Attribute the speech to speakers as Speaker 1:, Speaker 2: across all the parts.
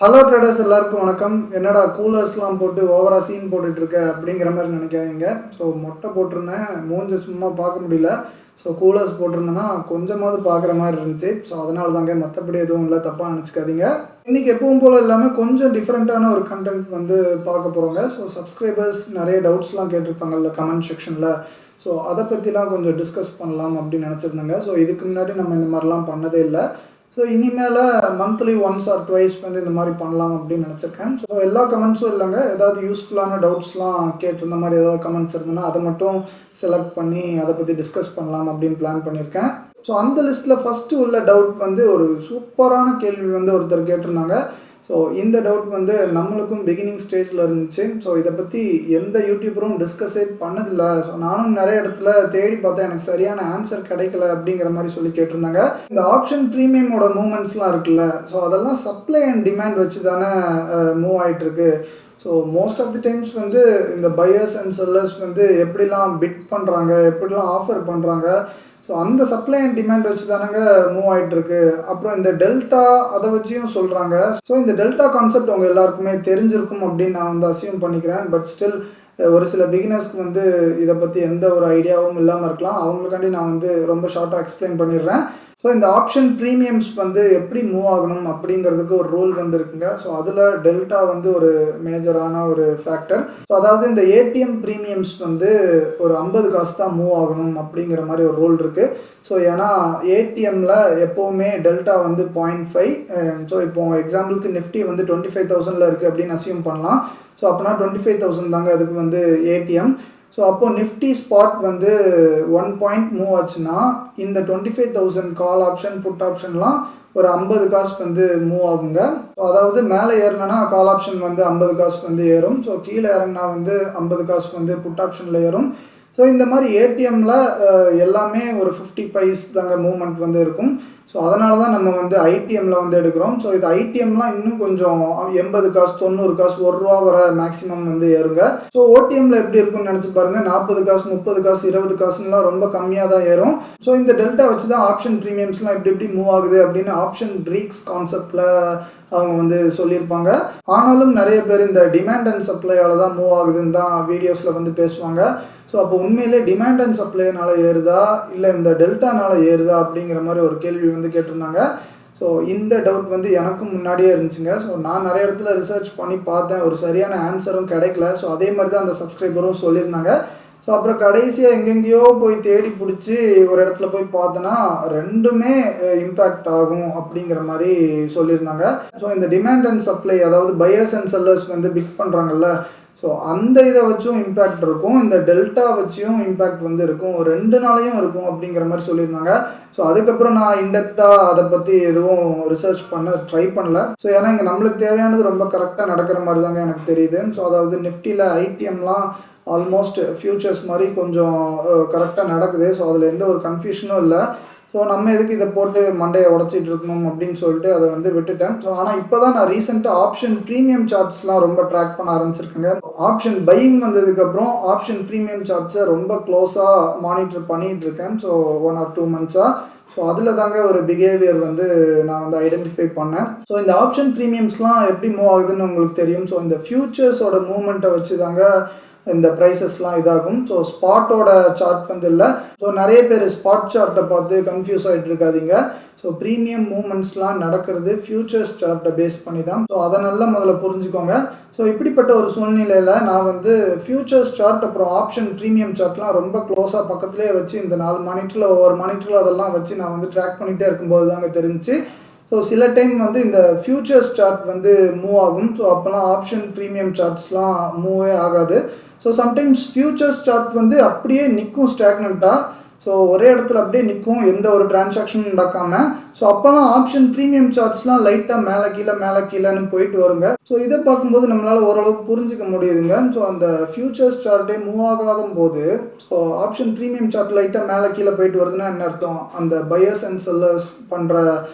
Speaker 1: Hello traders எல்லாருக்கும் வணக்கம். என்னடா கூலர்ஸ்லாம் போட்டு ஓவரா சீன் போட்டுட்டு இருக்க அப்படிங்கிற மாதிரி நினைக்காதீங்க. ஸோ மொட்டை போட்டிருந்தேன், மூஞ்ச சும்மா பார்க்க முடியல. ஸோ கூலர்ஸ் போட்டிருந்தேன்னா கொஞ்சமாவது பார்க்குற மாதிரி இருந்துச்சு. ஸோ அதனால தாங்க, மற்றபடி எதுவும் இல்லை, தப்பாக நினச்சிக்காதீங்க. இன்றைக்கி எப்பவும் போல் இல்லாமல் கொஞ்சம் டிஃப்ரெண்ட்டான ஒரு கண்டென்ட் வந்து பார்க்க போகிறோங்க. ஸோ சப்ஸ்கிரைபர்ஸ் நிறைய டவுட்ஸ்லாம் கேட்டிருப்பாங்கல்ல கமெண்ட் செக்ஷனில். ஸோ அதை பற்றிலாம் கொஞ்சம் டிஸ்கஸ் பண்ணலாம் அப்படின்னு நினச்சிருந்தேங்க. ஸோ இதுக்கு முன்னாடி நம்ம இந்த மாதிரிலாம் பண்ணதே இல்லை. ஸோ இனிமேல் மந்த்லி ஒன்ஸ் ஆர் ட்வைஸ் வந்து இந்த மாதிரி பண்ணலாம் அப்படின்னு நினச்சிருக்கேன். ஸோ எல்லா கமெண்ட்ஸும் இல்லைங்க, ஏதாவது யூஸ்ஃபுல்லான டவுட்ஸ்லாம் கேட்டிருந்த மாதிரி ஏதாவது கமெண்ட்ஸ் இருந்ததுன்னா அதை மட்டும் செலக்ட் பண்ணி அதை பற்றி டிஸ்கஸ் பண்ணலாம் அப்படின்னு பிளான் பண்ணியிருக்கேன். ஸோ அந்த லிஸ்ட்டில் ஃபஸ்ட்டு உள்ள டவுட் வந்து ஒரு சூப்பரான கேள்வி வந்து ஒருத்தர் கேட்டிருந்தாங்க. ஸோ இந்த டவுட் வந்து நம்மளுக்கும் பிகினிங் ஸ்டேஜில் இருந்துச்சு. ஸோ இதை பற்றி எந்த யூடியூபரும் டிஸ்கஸே பண்ணதில்லை. ஸோ நானும் நிறைய இடத்துல தேடி பார்த்தேன், எனக்கு சரியான ஆன்சர் கிடைக்கல அப்படிங்கிற மாதிரி சொல்லி கேட்டிருந்தாங்க. இந்த ஆப்ஷன் ப்ரீமியமோட மூவ்மெண்ட்ஸ்லாம் இருக்குல்ல, ஸோ அதெல்லாம் சப்ளை அண்ட் டிமாண்ட் வச்சு தானே மூவ் ஆகிட்டுருக்கு. So most of the times வந்து இந்த பையர்ஸ் அண்ட் செல்லர்ஸ் வந்து எப்படிலாம் பிட் பண்ணுறாங்க, எப்படிலாம் ஆஃபர் பண்ணுறாங்க, ஸோ அந்த சப்ளை அண்ட் டிமாண்ட் வச்சு தானங்க மூவ் ஆகிட்டுருக்கு. அப்புறம் இந்த டெல்டா அதை வச்சியும் சொல்கிறாங்க. ஸோ இந்த டெல்டா கான்செப்ட் அவங்க எல்லாருக்குமே தெரிஞ்சிருக்கும் அப்படின்னு நான் வந்து அசியூம் பண்ணிக்கிறேன். பட் ஸ்டில் ஒரு சில பிகினர்ஸ்க்கு வந்து இதை பற்றி எந்த ஒரு ஐடியாவும் இல்லாமல் இருக்கலாம். அவங்களுக்காண்டி நான் வந்து ரொம்ப ஷார்ட்டாக எக்ஸ்பிளைன் பண்ணிடுறேன். ஸோ இந்த ஆப்ஷன் ப்ரீமியம்ஸ் வந்து எப்படி மூவ் ஆகணும் அப்படிங்கிறதுக்கு ஒரு ரூல் வந்து இருக்குங்க. ஸோ அதில் டெல்டா வந்து ஒரு மேஜரான ஒரு ஃபேக்டர். ஸோ அதாவது இந்த ஏடிஎம் ப்ரீமியம்ஸ் வந்து ஒரு 50 காசு தான் மூவ் ஆகணும் அப்படிங்கிற மாதிரி ஒரு ரூல் இருக்குது. ஸோ ஏன்னா ஏடிஎம்மில் எப்போவுமே டெல்டா வந்து 0.5. ஸோ இப்போ எக்ஸாம்பிளுக்கு நிஃப்டி வந்து 25,000 இருக்குது அப்படின்னு அசியூம் பண்ணலாம். ஸோ அப்போனா 25,000 தாங்க அதுக்கு வந்து ஏடிஎம். ஸோ அப்போது நிஃப்டி ஸ்பாட் வந்து 1 பாயிண்ட் மூவ் ஆச்சுன்னா இந்த 25,000 கால் ஆப்ஷன் புட் ஆப்ஷன்லாம் ஒரு 50 காசு வந்து மூவ் ஆகுங்க. ஸோ அதாவது மேலே ஏறினா கால் ஆப்ஷன் வந்து 50 காசு வந்து ஏறும். ஸோ கீழே இறங்கினா வந்து 50 காசு வந்து புட் ஆப்ஷனில் ஏறும். ஸோ இந்த மாதிரி ஏடிஎம்மில் எல்லாமே ஒரு 50 பைஸ் தாங்க மூவ்மெண்ட் வந்து இருக்கும். ஸோ அதனால தான் நம்ம வந்து ஐடிஎம்மில் வந்து எடுக்கிறோம். ஸோ இது ஐடிஎம்லாம் இன்னும் கொஞ்சம் 80 காசு 90 காசு ₹1 வர மேக்ஸிமம் வந்து ஏறுங்க. ஸோ ஓடிஎம்மில் எப்படி இருக்கும்னு நினச்சி பாருங்கள், 40 காசு 30 காசு 20 காசுலாம் ரொம்ப கம்மியாக தான் ஏறும். ஸோ இந்த டெல்டா வச்சு தான் ஆப்ஷன் ப்ரீமியம்ஸ்லாம் எப்படி மூவ் ஆகுது அப்படின்னு ஆப்ஷன் ட்ரீக்ஸ் கான்செப்டில் அவங்க வந்து சொல்லியிருப்பாங்க. ஆனாலும் நிறைய பேர் இந்த டிமாண்ட் அண்ட் சப்ளையால் தான் மூவ் ஆகுதுன்னு தான் வீடியோஸில் வந்து பேசுவாங்க. ஸோ அப்போ உண்மையிலே டிமாண்ட் அண்ட் சப்ளைனால ஏறுதா இல்லை இந்த டெல்டானால ஏறுதா அப்படிங்கிற மாதிரி ஒரு கேள்வி வந்து கேட்டிருந்தாங்க. ஸோ இந்த டவுட் வந்து எனக்கும் முன்னாடியே இருந்துச்சுங்க. ஸோ நான் நிறைய இடத்துல ரிசர்ச் பண்ணி பார்த்தேன், ஒரு சரியான ஆன்சரும் கிடைக்கல. ஸோ அதே மாதிரி தான் அந்த சப்ஸ்கிரைபரும் சொல்லியிருந்தாங்க. ஸோ அப்புறம் கடைசியாக எங்கெங்கேயோ போய் தேடி பிடிச்சி ஒரு இடத்துல போய் பார்த்தோன்னா ரெண்டுமே இம்பேக்ட் ஆகும் அப்படிங்கிற மாதிரி சொல்லியிருந்தாங்க. ஸோ இந்த டிமாண்ட் அண்ட் சப்ளை, அதாவது பையர்ஸ் அண்ட் செல்லர்ஸ் வந்து பிட் பண்ணுறாங்கல்ல, ஸோ அந்த இதை வச்சும் இம்பேக்ட் இருக்கும், இந்த டெல்டா வச்சியும் இம்பேக்ட் வந்து இருக்கும், 2 நாளையும் இருக்கும் அப்படிங்கிற மாதிரி சொல்லியிருந்தாங்க. ஸோ அதுக்கப்புறம் நான் இன்டெப்த்தாக அதை பற்றி எதுவும் ரிசர்ச் பண்ண ட்ரை பண்ணல. ஸோ ஏன்னா இங்கே நம்மளுக்கு தேவையானது ரொம்ப கரெக்டாக நடக்கிற மாதிரி தாங்க எனக்கு தெரியுது. ஸோ அதாவது நிஃப்டியில் ஐடிஎம்லாம் ஆல்மோஸ்ட் ஃபியூச்சர்ஸ் மாதிரி கொஞ்சம் கரெக்டாக நடக்குது. ஸோ அதில் எந்த ஒரு கன்ஃபியூஷனும் இல்லை. ஸோ நம்ம எதுக்கு இதை போட்டு மண்டையை உடச்சிட்டு இருக்கணும் அப்படின்னு சொல்லிட்டு அதை வந்து விட்டுட்டேன். ஸோ ஆனால் இப்போ தான் நான் ரீசெண்டாக ஆப்ஷன் ப்ரீமியம் சார்ட்ஸ்லாம் ரொம்ப ட்ராக் பண்ண ஆரம்பிச்சிருக்கேங்க. ஆப்ஷன் பையிங் வந்ததுக்கப்புறம் ஆப்ஷன் ப்ரீமியம் சார்ட்ஸை ரொம்ப க்ளோஸாக மானிட்டர் பண்ணிகிட்டு இருக்கேன். So 1 or 2 months-ஆக. ஸோ அதில் தாங்க ஒரு பிஹேவியர் வந்து நான் வந்து ஐடென்டிஃபை பண்ணேன். ஸோ இந்த ஆப்ஷன் ப்ரீமியம்ஸ்லாம் எப்படி மூவ் ஆகுதுன்னு உங்களுக்கு தெரியும். ஸோ இந்த ஃபியூச்சர்ஸோட மூவ்மெண்ட்டை வச்சு தாங்க இந்த ப்ரைஸஸ்லாம் இதாகும். ஸோ ஸ்பாட்டோட சார்ட் வந்து இல்லை. ஸோ நிறைய பேர் ஸ்பாட் சார்ட்டை பார்த்து கன்ஃபியூஸ் ஆகிட்டு இருக்காதீங்க. ஸோ ப்ரீமியம் மூவ்மெண்ட்ஸ்லாம் நடக்கிறது ஃபியூச்சர்ஸ் சார்ட்டை பேஸ் பண்ணி தான். ஸோ அதை நல்லா முதல்ல புரிஞ்சுக்கோங்க. ஸோ இப்படிப்பட்ட ஒரு சூழ்நிலையில் நான் வந்து ஃபியூச்சர்ஸ் சார்ட் அப்புறம் ஆப்ஷன் ப்ரீமியம் சார்ட்லாம் ரொம்ப க்ளோஸாக பக்கத்துலேயே வச்சு இந்த 4 மானிட்டரில் ஒவ்வொரு மானிட்டரில் அதெல்லாம் வச்சு நான் வந்து ட்ராக் பண்ணிகிட்டே இருக்கும்போது தாங்க தெரிஞ்சு. ஸோ சில டைம் வந்து இந்த ஃபியூச்சர்ஸ் சார்ட் வந்து மூவ் ஆகும். ஸோ அப்போல்லாம் ஆப்ஷன் ப்ரீமியம் சார்ட்ஸ்லாம் மூவே ஆகாது. ஸோ சம்டைம்ஸ் ஃபியூச்சர்ஸ் சார்ட் வந்து அப்படியே நிற்கும் ஸ்டாக்னண்ட்டாக. ஸோ ஒரே இடத்துல அப்படியே நிற்கும், எந்த ஒரு டிரான்சாக்ஷனும் நடக்காமல். ஸோ அப்போல்லாம் ஆப்ஷன் ப்ரீமியம் சார்ட்ஸ்லாம் லைட்டாக மேலே கீழேன்னு போயிட்டு வருங்க. ஸோ இதை பார்க்கும்போது நம்மளால் ஓரளவுக்கு புரிஞ்சிக்க முடியுதுங்க. ஸோ அந்த ஃபியூச்சர்ஸ் சார்ட்டே மூவ் ஆகாத போது ஸோ ஆப்ஷன் ப்ரீமியம் சார்ட் லைட்டாக மேலே கீழே போயிட்டு வருதுன்னா என்ன அர்த்தம், அந்த பையர்ஸ் அண்ட் செல்லர்ஸ் பண்ணுற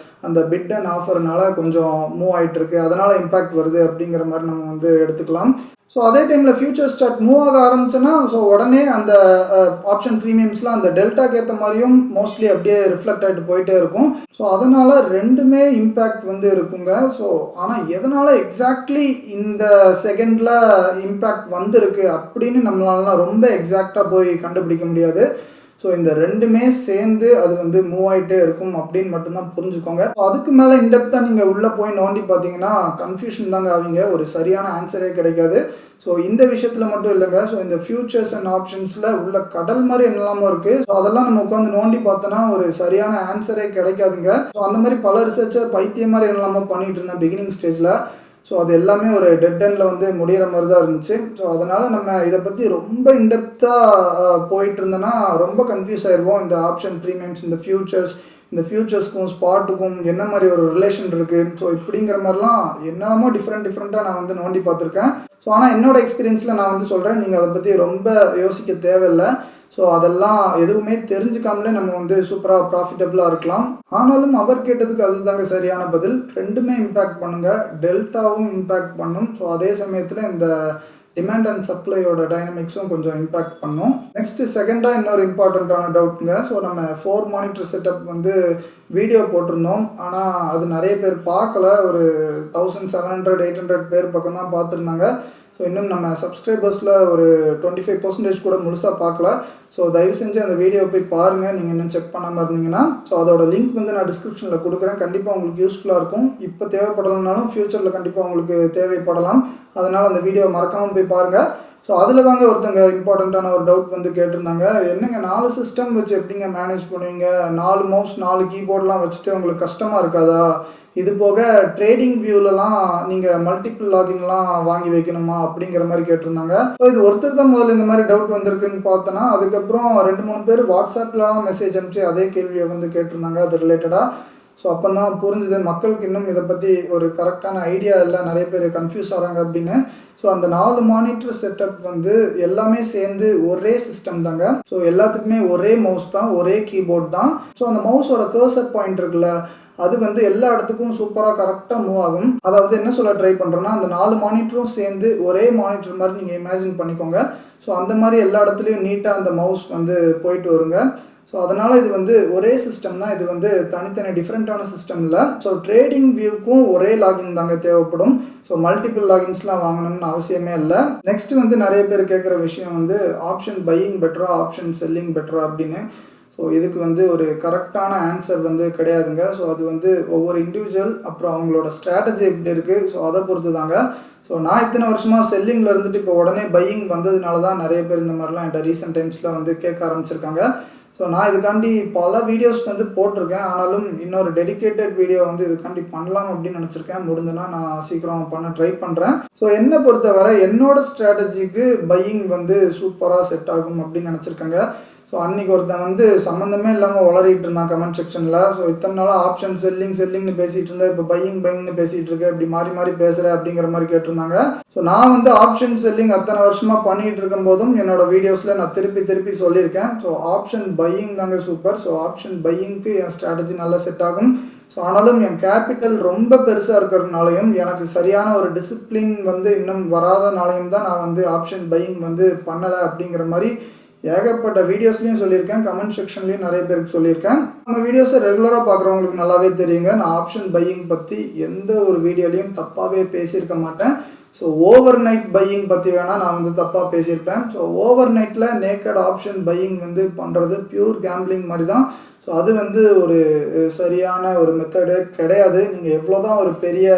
Speaker 1: அந்த பிட் அண்ட் ஆஃபர்னால கொஞ்சம் மூவ் ஆகிட்டு இருக்கு, அதனால் இம்பேக்ட் வருது அப்படிங்கிற மாதிரி நம்ம வந்து எடுத்துக்கலாம். ஸோ அதே டைமில் ஃபியூச்சர் ஸ்டார்ட் மூவ் ஆக ஆரம்பிச்சுன்னா ஸோ உடனே அந்த ஆப்ஷன் ப்ரீமியம்ஸ்லாம் அந்த டெல்டாக்கு ஏற்ற மாதிரியும் மோஸ்ட்லி அப்படியே ரிஃப்ளெக்ட் ஆகிட்டு போயிட்டே இருக்கும். ஸோ அதனால் ரெண்டுமே இம்பேக்ட் வந்து இருக்குங்க. ஸோ ஆனால் எதனால் எக்ஸாக்ட்லி இந்த செகண்டில் இம்பேக்ட் வந்திருக்கு அப்படின்னு நம்மளாலாம் ரொம்ப எக்ஸாக்டாக போய் கண்டுபிடிக்க முடியாது. ஸோ இந்த ரெண்டுமே சேர்ந்து அது வந்து மூவ் ஆகிட்டே இருக்கும் அப்படின்னு மட்டும்தான் புரிஞ்சுக்கோங்க. அதுக்கு மேலே இன்டெப்த்தாக நீங்கள் உள்ளே போய் நோண்டி பார்த்தீங்கன்னா கன்ஃபியூஷன் தாங்க ஆவீங்க, ஒரு சரியான ஆன்சரே கிடைக்காது. ஸோ இந்த விஷயத்தில் மட்டும் இல்லைங்க, ஸோ இந்த ஃபியூச்சர்ஸ் அண்ட் ஆப்ஷன்ஸில் உள்ள கடல் மாதிரி என்னெல்லாமோ இருக்குது. ஸோ அதெல்லாம் நம்ம உட்காந்து நோண்டி பார்த்தோன்னா ஒரு சரியான ஆன்சரே கிடைக்காதுங்க. ஸோ அந்த மாதிரி பல ரிசர்ச்சர் பைத்தியம் மாதிரி என்னெல்லாமோ பண்ணிகிட்டு இருந்தேன் பிகினிங் ஸ்டேஜில். ஸோ அது எல்லாமே ஒரு டெட் எண்டில் வந்து முடிகிற மாதிரி தான் இருந்துச்சு. ஸோ அதனால் நம்ம இதை பற்றி ரொம்ப இன்டெப்த்தாக போயிட்டு இருந்தோன்னா ரொம்ப கன்ஃபியூஸ் ஆயிடுவோம். இந்த ஆப்ஷன் ப்ரீமியம்ஸ், இந்த ஃபியூச்சர்ஸ்க்கும் ஸ்பாட்டுக்கும் என்ன மாதிரி ஒரு ரிலேஷன் இருக்குது, ஸோ இப்படிங்கிற மாதிரிலாம் என்னெல்லாமோ டிஃப்ரெண்ட்டாக நான் வந்து நோண்டி பார்த்துருக்கேன். ஸோ ஆனால் என்னோடய எக்ஸ்பீரியன்ஸில் நான் வந்து சொல்கிறேன், நீங்கள் அதை பற்றி ரொம்ப யோசிக்க தேவையில்லை. ஸோ அதெல்லாம் எதுவுமே தெரிஞ்சுக்காமலே நம்ம வந்து சூப்பராக ப்ராஃபிட்டபுளாக இருக்கலாம். ஆனாலும் அவர் கேட்டதுக்கு அதுதாங்க சரியான பதில். ரெண்டுமே இம்பேக்ட் பண்ணுங்கள், டெல்டாவும் இம்பேக்ட் பண்ணும். ஸோ அதே சமயத்தில் இந்த டிமாண்ட் அண்ட் சப்ளையோட டைனமிக்ஸும் கொஞ்சம் இம்பேக்ட் பண்ணும். நெக்ஸ்ட்டு செகண்டாக இன்னொரு இம்பார்ட்டண்ட்டான டவுட்டுங்க. ஸோ நம்ம 4 மானிட்டர் செட்டப் வந்து வீடியோ போட்டிருந்தோம், ஆனால் அது நிறைய பேர் பார்க்கல. ஒரு 1700-800 பேர் பக்கம் தான் பார்த்துருந்தாங்க. ஸோ இன்னும் நம்ம சப்ஸ்கிரைபர்ஸில் ஒரு 25% கூட முழுசாக பார்க்கல. ஸோ தயவு செஞ்சு அந்த வீடியோ போய் பாருங்கள், நீங்கள் இன்னும் செக் பண்ணாமல் இருந்தீங்கன்னா. ஸோ அதோட லிங்க் வந்து நான் டிஸ்கிரிப்ஷனில் கொடுக்குறேன். கண்டிப்பாக உங்களுக்கு யூஸ்ஃபுல்லாக இருக்கும். இப்போ தேவைப்படலைனாலும் ஃப்யூச்சரில் கண்டிப்பாக உங்களுக்கு தேவைப்படலாம். அதனால் அந்த வீடியோ மறக்காமல் போய் பாருங்கள். ஸோ அதில் தாங்க ஒருத்தங்க இம்பார்ட்டண்ட்டான ஒரு டவுட் வந்து கேட்டிருந்தாங்க, என்னங்க 4 சிஸ்டம் வச்சு எப்படிங்க மேனேஜ் பண்ணுவீங்க, 4 மவுஸ் 4 கீபோர்ட்லாம் வச்சுட்டு உங்களுக்கு கஷ்டமாக இருக்காதா, இது போக ட்ரேடிங் வியூலலாம் நீங்கள் மல்டிபிள் லாகின்லாம் வாங்கி வைக்கணுமா அப்படிங்கிற மாதிரி கேட்டிருந்தாங்க. ஸோ இது ஒருத்தர் தான் முதல்ல இந்த மாதிரி டவுட் வந்திருக்குன்னு பார்த்தோன்னா, அதுக்கப்புறம் 2-3 பேர் வாட்ஸ்அப்லாம் மெசேஜ் அனுப்பிச்சு அதே கேள்வியை வந்து கேட்டிருந்தாங்க அது ரிலேட்டடாக. ஸோ அப்போ தான் புரிஞ்சுது மக்களுக்கு இன்னும் இதை பற்றி ஒரு கரெக்டான ஐடியா இல்லை, நிறைய பேர் கன்ஃபியூஸ் ஆகிறாங்க அப்படின்னு. ஸோ அந்த 4 மானிட்டர் செட்டப் வந்து எல்லாமே சேர்ந்து ஒரே சிஸ்டம் தாங்க. ஸோ எல்லாத்துக்குமே ஒரே மவுஸ் தான், ஒரே கீபோர்ட் தான். ஸோ அந்த மவுஸோட கர்சர் பாயிண்ட் இருக்குல்ல, அது வந்து எல்லா இடத்துக்கும் சூப்பராக கரெக்டாக மூவ் ஆகும். அதாவது என்ன சொல்ல ட்ரை பண்ணுறோன்னா, அந்த 4 மானிட்டரும் சேர்ந்து ஒரே மானிட்டர் மாதிரி நீங்கள் இமேஜின் பண்ணிக்கோங்க. ஸோ அந்த மாதிரி எல்லா இடத்துலையும் நீட்டாக அந்த மவுஸ் வந்து போயிட்டு வருங்க. ஸோ அதனால் இது வந்து ஒரே சிஸ்டம் தான், இது வந்து தனித்தனி டிஃப்ரெண்ட்டான சிஸ்டம் இல்லை. ஸோ ட்ரேடிங் வியூக்கும் ஒரே லாகின் தாங்க தேவைப்படும். ஸோ மல்டிபிள் லாகின்ஸ்லாம் வாங்கணும்னு அவசியமே இல்லை. நெக்ஸ்ட்டு வந்து நிறைய பேர் கேட்குற விஷயம் வந்து ஆப்ஷன் பையிங் பெட்டரா, ஆப்ஷன் செல்லிங் பெட்டரா அப்படின்னு. ஸோ இதுக்கு வந்து ஒரு கரெக்டான ஆன்சர் வந்து கிடையாதுங்க. ஸோ அது வந்து ஒவ்வொரு இண்டிவிஜுவல் அப்புறம் அவங்களோட ஸ்ட்ராட்டஜி எப்படி இருக்குது, ஸோ அதை பொறுத்து தாங்க. ஸோ நான் இத்தனை வருஷமாக செல்லிங்கில் இருந்துட்டு இப்போ உடனே பையிங் வந்ததுனால தான் நிறைய பேர் இந்த மாதிரிலாம் என்கிட்ட ரீசெண்ட் டைம்ஸில் வந்து கேட்க ஆரம்பிச்சிருக்காங்க. ஸோ நான் இதுக்காண்டி பல வீடியோஸ் வந்து போட்டிருக்கேன், ஆனாலும் இன்னொரு டெடிக்கேட்டட் வீடியோ வந்து இதுக்காண்டி பண்ணலாம் அப்படின்னு நினச்சிருக்கேன். முடிஞ்சுன்னா நான் சீக்கிரம் பண்ண ட்ரை பண்ணுறேன். ஸோ என்னை பொறுத்தவரை என்னோட ஸ்ட்ராட்டஜிக்கு பையிங் வந்து சூப்பராக செட் ஆகும் அப்படின்னு நினச்சிருக்காங்க. ஸோ அன்றைக்கி ஒருத்தன் வந்து சம்மந்தமே இல்லாமல் வளரிட்டு இருந்தான் கமெண்ட் செக்ஷனில். ஸோ இத்தனை நாளாக ஆப்ஷன் செல்லிங்னு பேசிகிட்டு இருந்தேன், இப்போ பையிங்னு பேசிகிட்டு இருக்கேன், இப்படி மாறி மாறி பேசுகிறேன் அப்படிங்கிற மாதிரி கேட்டிருந்தாங்க. ஸோ நான் வந்து ஆப்ஷன் செல்லிங் அத்தனை வருஷமாக பண்ணிகிட்டு இருக்கும் போதும் என்னோடய வீடியோஸில் நான் திருப்பி சொல்லியிருக்கேன். ஸோ ஆப்ஷன் பையிங் தாங்க சூப்பர். ஸோ ஆப்ஷன் பையிங்க்கு என் ஸ்ட்ராட்டஜி நல்லா செட் ஆகும். ஸோ ஆனாலும் என் கேபிட்டல் ரொம்ப பெருசாக இருக்கிறதுனாலையும் எனக்கு சரியான ஒரு டிசிப்ளின் வந்து இன்னும் வராதனாலையும் தான் நான் வந்து ஆப்ஷன் பையிங் வந்து பண்ணலை அப்படிங்கிற மாதிரி ஏகப்பட்ட வீடியோஸ்லையும் சொல்லியிருக்கேன், கமெண்ட் செக்ஷன்லையும் நிறைய பேருக்கு சொல்லியிருக்கேன். நம்ம வீடியோஸை ரெகுலராக பார்க்குறவங்களுக்கு நல்லாவே தெரியுங்க, நான் ஆப்ஷன் பையிங் பற்றி எந்த ஒரு வீடியோலையும் தப்பாகவே பேசியிருக்க மாட்டேன். ஸோ ஓவர் நைட் பையிங் பற்றி வேணால் நான் வந்து தப்பாக பேசியிருப்பேன். ஸோ ஓவர் நைட்டில் நேக்கட் ஆப்ஷன் பையிங் வந்து பண்ணுறது பியூர் கேம்பிளிங் மாதிரி தான். ஸோ அது வந்து ஒரு சரியான ஒரு மெத்தடே கிடையாது. நீங்கள் எவ்வளோ தான் ஒரு பெரிய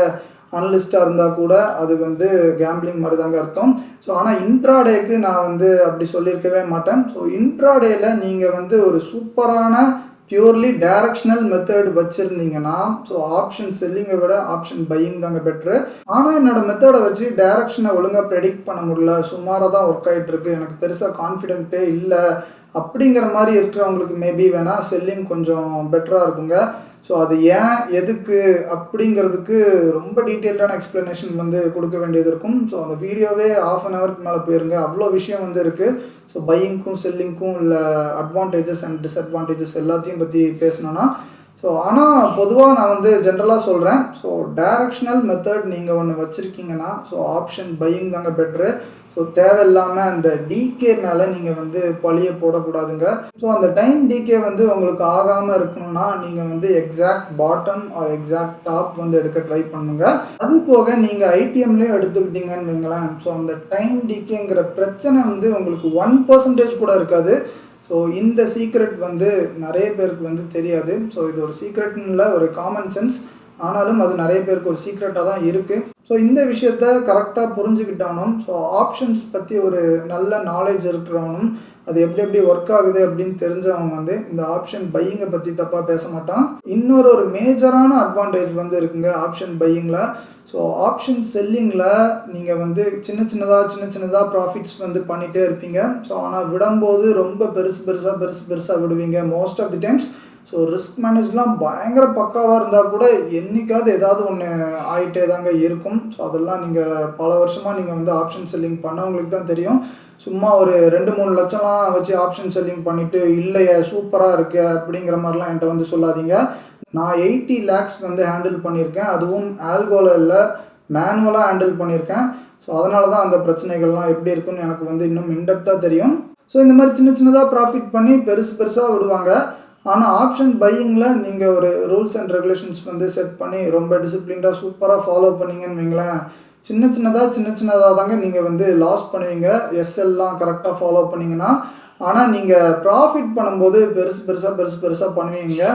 Speaker 1: அனலிஸ்டாக இருந்தால் கூட அது வந்து கேம்பிளிங் மாதிரி தாங்க அர்த்தம். ஸோ ஆனால் இன்ட்ராடேக்கு நான் வந்து அப்படி சொல்லியிருக்கவே மாட்டேன். ஸோ இன்ட்ராடேயில் நீங்கள் வந்து ஒரு சூப்பரான பியூர்லி டைரக்ஷனல் மெத்தட் வச்சுருந்தீங்கன்னா, ஸோ ஆப்ஷன் செல்லிங்கை விட ஆப்ஷன் பையிங் தாங்க பெட்ரு. ஆனால் என்னோடய மெத்தடை வச்சு டைரக்ஷனை ஒழுங்காக ப்ரெடிக்ட் பண்ண முடியல, சுமாராக தான் ஒர்க் ஆகிட்டுருக்கு, எனக்கு பெருசாக கான்ஃபிடென்ட்டே இல்லை அப்படிங்கிற மாதிரி இருக்கிறவங்களுக்கு மேபி வேணால் செல்லிங் கொஞ்சம் பெட்டராக இருக்குங்க. ஸோ அது ஏன் எதுக்கு அப்படிங்கிறதுக்கு ரொம்ப டீட்டெயில்டான எக்ஸ்ப்ளனேஷன் வந்து கொடுக்க வேண்டியது இருக்கும். ஸோ அந்த வீடியோவே 1/2 ஹவருக்கு மேலே போயிருங்க, அவ்வளோ விஷயம் வந்து இருக்குது. ஸோ பையிங்க்கும் செல்லிங்க்கும் இல்லை அட்வான்டேஜஸ் அண்ட் டிஸ்அட்வான்டேஜஸ் எல்லாத்தையும் பற்றி பேசணுன்னா ஸோ ஆனால் பொதுவாக நான் வந்து ஜென்ரலாக சொல்கிறேன். ஸோ டைரக்ஷனல் மெத்தட் நீங்கள் ஒன்று வச்சுருக்கீங்கன்னா ஸோ ஆப்ஷன் பையிங் தாங்க பெட்ரு. ஸோ தேவையில்லாமல் அந்த டிகே மேலே நீங்கள் வந்து பழிய போடக்கூடாதுங்க. ஸோ அந்த டைம் டிகே வந்து உங்களுக்கு ஆகாமல் இருக்கணும்னா நீங்கள் வந்து exact bottom or exact top வந்து எடுக்க ட்ரை பண்ணுங்க. அது போக நீங்கள் ஐடிஎம்லேயும் எடுத்துக்கிட்டீங்கன்னு வைங்களேன். ஸோ அந்த டைம் டிகேங்கிற பிரச்சனை வந்து உங்களுக்கு 1% கூட இருக்காது. ஸோ இந்த சீக்ரெட் வந்து நிறைய பேருக்கு வந்து தெரியாது. ஸோ இது ஒரு சீக்ரெட்னு இல்லை, ஒரு காமன் சென்ஸ். ஆனாலும் அது நிறைய பேருக்கு ஒரு சீக்ரெட்டாக தான் இருக்குது. ஸோ இந்த விஷயத்த கரெக்டாக புரிஞ்சுக்கிட்டாலும் ஸோ ஆப்ஷன்ஸ் பற்றி ஒரு நல்ல நாலேஜ் இருக்கிறவனும் அது எப்படி எப்படி ஒர்க் ஆகுது அப்படின்னு தெரிஞ்சவங்க வந்து இந்த ஆப்ஷன் பையிங்கை பற்றி தப்பாக பேச மாட்டான். ஒரு மேஜரான அட்வான்டேஜ் வந்து இருக்குங்க ஆப்ஷன் பையிங்கில். ஸோ ஆப்ஷன் செல்லிங்கில் நீங்கள் வந்து சின்ன சின்னதாக ப்ராஃபிட்ஸ் வந்து பண்ணிகிட்டே இருப்பீங்க. ஸோ ஆனால் விடும்போது ரொம்ப பெருசாக விடுவீங்க most of the times. So risk மேனேஜ்லாம் பயங்கர பக்காவாக இருந்தால் கூட என்றைக்காவது ஏதாவது ஒன்று ஆகிட்டே தாங்க இருக்கும். ஸோ அதெல்லாம் நீங்கள் பல வருஷமாக நீங்கள் வந்து ஆப்ஷன் செல்லிங் பண்ணவங்களுக்கு தான் தெரியும். சும்மா ஒரு 2-3 லட்சம்லாம் வச்சு ஆப்ஷன் செல்லிங் பண்ணிவிட்டு இல்லையே சூப்பராக இருக்கு அப்படிங்கிற மாதிரிலாம் என்கிட்ட வந்து சொல்லாதீங்க. நான் 80 lakhs வந்து ஹேண்டில் பண்ணியிருக்கேன். அதுவும் ஆல்கோவில் இல்லை, மேனுவலாக ஹேண்டில் பண்ணியிருக்கேன். ஸோ அதனால தான் அந்த பிரச்சனைகள்லாம் எப்படி இருக்குன்னு எனக்கு வந்து இன்னும் இன்டெப்த்தாக தெரியும். ஸோ இந்த மாதிரி சின்னதாக ப்ராஃபிட் பண்ணி பெருசாக விடுவாங்க. ஆனால் ஆப்ஷன் பையிங்கில் நீங்கள் ஒரு ரூல்ஸ் அண்ட் ரெகுலேஷன்ஸ் வந்து செட் பண்ணி ரொம்ப டிசிப்ளின்டாக சூப்பராக ஃபாலோ பண்ணிங்கன்னு வைங்களேன். சின்னதாக தாங்க நீங்கள் வந்து லாஸ் பண்ணுவீங்க எஸ்எல்லாம் கரெக்டாக ஃபாலோ பண்ணிங்கன்னா. ஆனால் நீங்கள் ப்ராஃபிட் பண்ணும்போது பெருசாக பண்ணுவீங்க.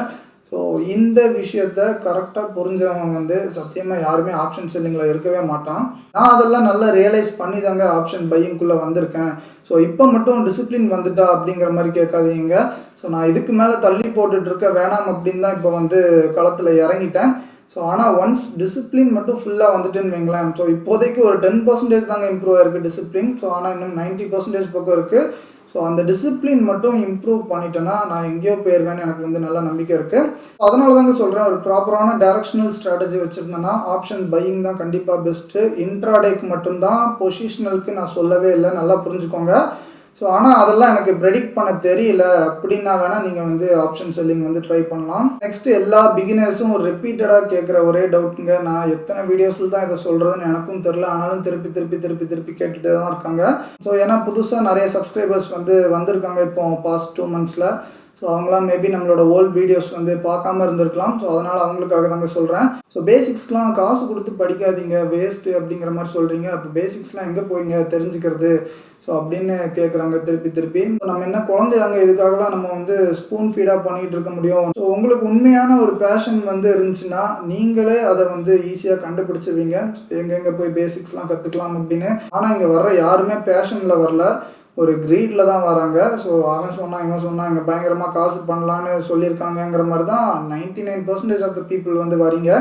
Speaker 1: ஸோ இந்த விஷயத்த கரெக்டாக புரிஞ்சவங்க வந்து சத்தியமாக யாருமே ஆப்ஷன் செல்லிங்கில் இருக்கவே மாட்டான். நான் அதெல்லாம் நல்லா ரியலைஸ் பண்ணி தாங்க ஆப்ஷன் பையிங்குள்ளே வந்திருக்கேன். ஸோ இப்போ மட்டும் டிசிப்ளின் வந்துட்டா அப்படிங்கிற மாதிரி கேட்காதீங்க. ஸோ நான் இதுக்கு மேலே தள்ளி போட்டுட்ருக்க வேணாம் அப்படின்னு தான் இப்போ வந்து களத்தில் இறங்கிட்டேன். ஸோ ஆனால் ஒன்ஸ் டிசிப்ளின் மட்டும் ஃபுல்லாக வந்துட்டுன்னு வைங்களேன். ஸோ இப்போதைக்கு ஒரு 10% தாங்க இம்ப்ரூவ் ஆகிருக்கு டிசிப்ளின். ஸோ ஆனால் இன்னும் 90% பக்கம் இருக்குது. ஸோ அந்த டிசிப்ளின் மட்டும் இம்ப்ரூவ் பண்ணிட்டேன்னா நான் எங்கேயோ போயிடுவேன்னு எனக்கு வந்து நல்ல நம்பிக்கை இருக்குது. அதனால தாங்க சொல்கிறேன், ஒரு ப்ராப்பரான டைரக்ஷனல் ஸ்ட்ராட்டஜி வச்சுருந்தேன்னா ஆப்ஷன் பையிங் தான் கண்டிப்பாக பெஸ்ட்டு. இன்ட்ராடேக்கு மட்டும்தான், பொசிஷனலுக்கு நான் சொல்லவே இல்லை, நல்லா புரிஞ்சுக்கோங்க. ஸோ ஆனால் அதெல்லாம் எனக்கு ப்ரெடிக்ட் பண்ண தெரியல அப்படின்னா வேணால் நீங்கள் வந்து ஆப்ஷன் செல்லிங் வந்து ட்ரை பண்ணலாம். நெக்ஸ்ட்டு எல்லா பிகினர்ஸும் ரிப்பீட்டடாக கேட்குற ஒரே டவுட்டுங்க, நான் எத்தனை வீடியோஸில் தான் இதை சொல்கிறதுன்னு எனக்கும் தெரில. ஆனாலும் திருப்பி கேட்டுகிட்டே தான் இருக்காங்க. ஸோ ஏன்னா புதுசாக நிறைய சப்ஸ்கிரைபர்ஸ் வந்து வந்திருக்காங்க இப்போ பாஸ்ட் 2 monthsல. ஸோ அவங்களாம் மேபி நம்மளோட ஓல்ட் வீடியோஸ் வந்து பார்க்காம இருந்திருக்கலாம். ஸோ அதனால் அவங்களுக்காக தாங்க சொல்கிறேன். ஸோ பேசிக்ஸ்லாம் காசு கொடுத்து படிக்காதீங்க, வேஸ்ட்டு அப்படிங்கிற மாதிரி சொல்கிறீங்க. அப்போ பேசிக்ஸ்லாம் எங்கே போய்ங்க தெரிஞ்சுக்கிறது ஸோ அப்படின்னு கேட்குறாங்க திருப்பி. நம்ம என்ன குழந்தையாங்க, இதுக்காகலாம் நம்ம வந்து ஸ்பூன் ஃபீடாக பண்ணிகிட்டு இருக்க முடியும். ஸோ உங்களுக்கு உண்மையான ஒரு பேஷன் வந்து இருந்துச்சுன்னா நீங்களே அதை வந்து ஈஸியாக கண்டுபிடிச்சிருவீங்க எங்கெங்கே போய் பேசிக்ஸ்லாம் கற்றுக்கலாம் அப்படின்னு. ஆனால் இங்கே வர்ற யாருமே பேஷனில் வரல, ஒரு க்ரீடில் தான் வராங்க. ஸோ அவன் சொன்னான் இவன் சொன்னான் இங்கே பயங்கரமாக காசு பண்ணலான்னு சொல்லியிருக்காங்கங்கிற மாதிரி தான் 99% ஆஃப் த பீப்புள் வந்து வரீங்க.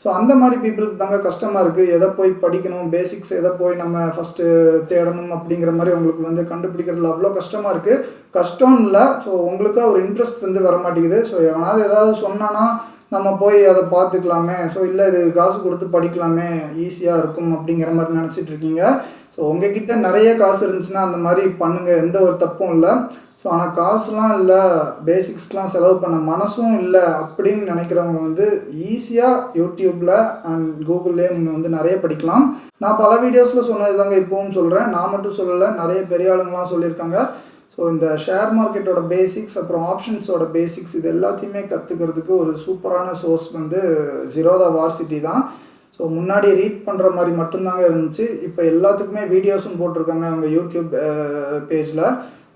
Speaker 1: ஸோ அந்த மாதிரி பீப்புளுக்கு தாங்க கஷ்டமாக இருக்குது. எதை போய் படிக்கணும், பேசிக்ஸ் எதை போய் நம்ம ஃபஸ்ட்டு தேடணும் அப்படிங்கிற மாதிரி உங்களுக்கு வந்து கண்டுபிடிக்கிறதுல அவ்வளோ கஷ்டமாக இருக்குது. கஷ்டம் இல்லை, ஸோ உங்களுக்காக ஒரு இன்ட்ரெஸ்ட் வந்து வர மாட்டேங்குது. ஸோ எவனாவது ஏதாவது சொன்னான்னா நம்ம போய் அதை பார்த்துக்கலாமே, ஸோ இல்லை இது காசு கொடுத்து படிக்கலாமே ஈஸியாக இருக்கும் அப்படிங்கிற மாதிரி நினச்சிட்டு இருக்கீங்க. ஸோ உங்ககிட்ட நிறைய காசு இருந்துச்சுன்னா அந்த மாதிரி பண்ணுங்கள், எந்த ஒரு தப்பும் இல்லை. ஸோ ஆனால் காசுலாம் இல்லை, பேசிக்ஸ்லாம் செலவு பண்ண மனசும் இல்லை அப்படின்னு நினைக்கிறவங்க வந்து ஈஸியாக யூடியூப்பில் அண்ட் கூகுள்லேயே நீங்கள் வந்து நிறைய படிக்கலாம். நான் பல வீடியோஸில் சொன்னது தாங்க இப்போவும் சொல்கிறேன், நான் மட்டும் சொல்லலை, நிறைய பெரிய ஆளுங்களாம் சொல்லியிருக்காங்க. ஸோ இந்த ஷேர் மார்க்கெட்டோட பேசிக்ஸ் அப்புறம் ஆப்ஷன்ஸோட பேசிக்ஸ் இது எல்லாத்தையுமே கற்றுக்கிறதுக்கு ஒரு சூப்பரான சோர்ஸ் வந்து ஜீரோதா வார்சிட்டி தான். ஸோ முன்னாடி ரீட் பண்ணுற மாதிரி மட்டும்தாங்க இருந்துச்சு. இப்போ எல்லாத்துக்குமே வீடியோஸும் போட்டிருக்காங்க அவங்க யூடியூப் பேஜில்.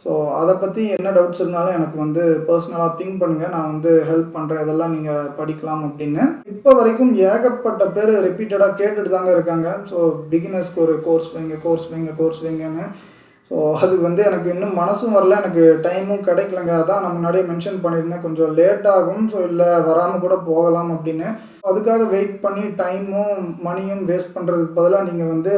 Speaker 1: ஸோ அதை பற்றி என்ன டவுட்ஸ் இருந்தாலும் எனக்கு வந்து பர்சனலாக பிங் பண்ணுங்கள், நான் வந்து ஹெல்ப் பண்ணுறேன், இதெல்லாம் நீங்கள் படிக்கலாம் அப்படின்னு. இப்போ வரைக்கும் ஏகப்பட்ட பேர் ரிப்பீட்டடாக கேட்டுட்டு தாங்க இருக்காங்க. ஸோ பிகினர்ஸ்க்கு ஒரு கோர்ஸ் வைங்கன்னு. ஸோ அதுக்கு வந்து எனக்கு இன்னும் மனசும் வரல, எனக்கு டைமும் கிடைக்கலங்க. அதான் நான் முன்னாடியே மென்ஷன் பண்ணியிருந்தேன், கொஞ்சம் லேட் ஆகும், ஸோ இல்லை வராமல் கூட போகலாம் அப்படின்னு. அதுக்காக வெயிட் பண்ணி டைமும் மணியும் வேஸ்ட் பண்ணுறதுக்கு பதிலாக நீங்கள் வந்து